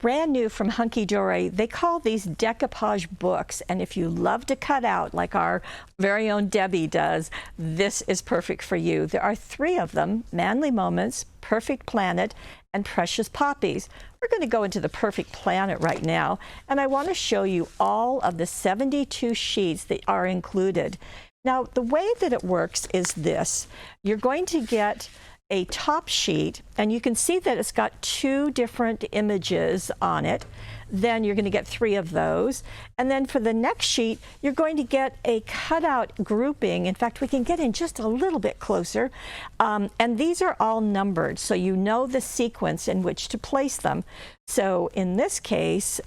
brand new from Hunkydory. They call these decoupage books, and if you love to cut out like our very own Debbie does, this is perfect for you. There are 3 of them: Manly Moments, Perfect Planet, and Precious Poppies. We're going to go into the Perfect Planet right now, and I want to show you all of the 72 sheets that are included. Now, the way that it works is this. You're going to get a top sheet, and you can see that it's got 2 different images on it. Then you're going to get 3 of those. And then for the next sheet, you're going to get a cutout grouping. In fact, we can get in just a little bit closer. And these are all numbered, so you know the sequence in which to place them. So in this case,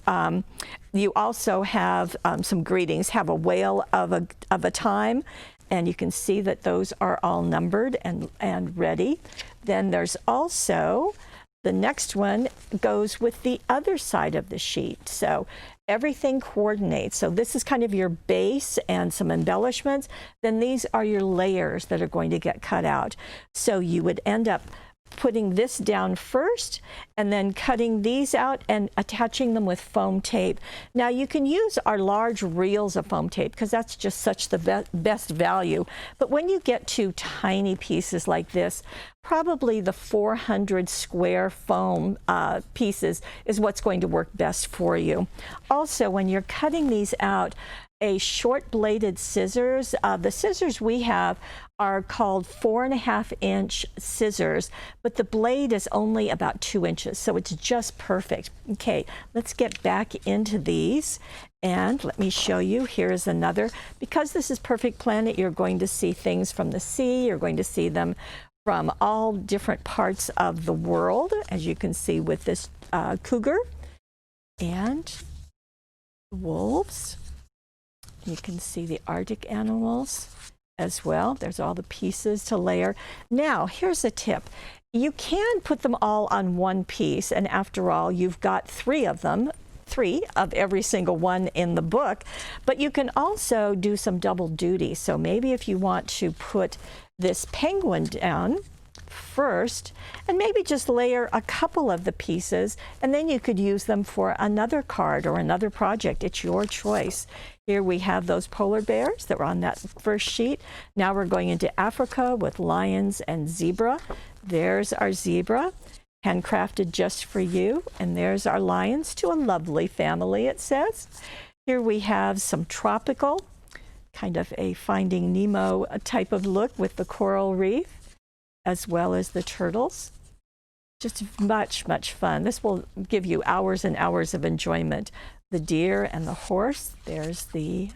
you also have some greetings. Have a whale of a time. And you can see that those are all numbered and ready. Then there's also the next one goes with the other side of the sheet. So everything coordinates. So this is kind of your base and some embellishments. Then these are your layers that are going to get cut out. So you would end up putting this down first and then cutting these out and attaching them with foam tape. Now you can use our large reels of foam tape because that's just such the best value. But when you get to tiny pieces like this, probably the 400 square foam pieces is what's going to work best for you. Also, when you're cutting these out, a short bladed scissors. The scissors we have are called 4.5-inch scissors, but the blade is only about 2 inches, so it's just perfect. Okay, let's get back into these, and let me show you. Here's another. Because this is Perfect Planet, you're going to see things from the sea. You're going to see them from all different parts of the world, as you can see with this cougar and wolves. You can see the Arctic animals as well. There's all the pieces to layer. Now, here's a tip. You can put them all on one piece, and after all, you've got 3 of them, 3 of every single one in the book, but you can also do some double duty. So maybe if you want to put this penguin down first, and maybe just layer a couple of the pieces, and then you could use them for another card or another project. It's your choice. Here we have those polar bears that were on that first sheet. Now we're going into Africa with lions and zebra. There's our zebra, handcrafted just for you. And there's our lions, to a lovely family, it says. Here we have some tropical, kind of a Finding Nemo type of look with the coral reef, as well as the turtles. Just much, much fun. This will give you hours and hours of enjoyment. The deer and the horse. There's the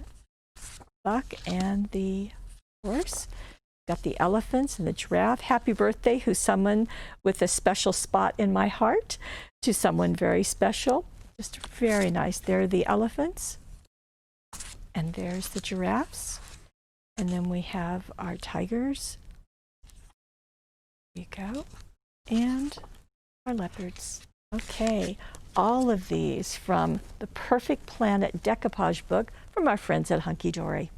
buck and the horse. Got the elephants and the giraffe. Happy birthday, who's someone with a special spot in my heart, to someone very special. Just very nice. There are the elephants. And there's the giraffes. And then we have our tigers. There you go. And our leopards. Okay, all of these from the Perfect Planet Decoupage book from our friends at Hunkydory.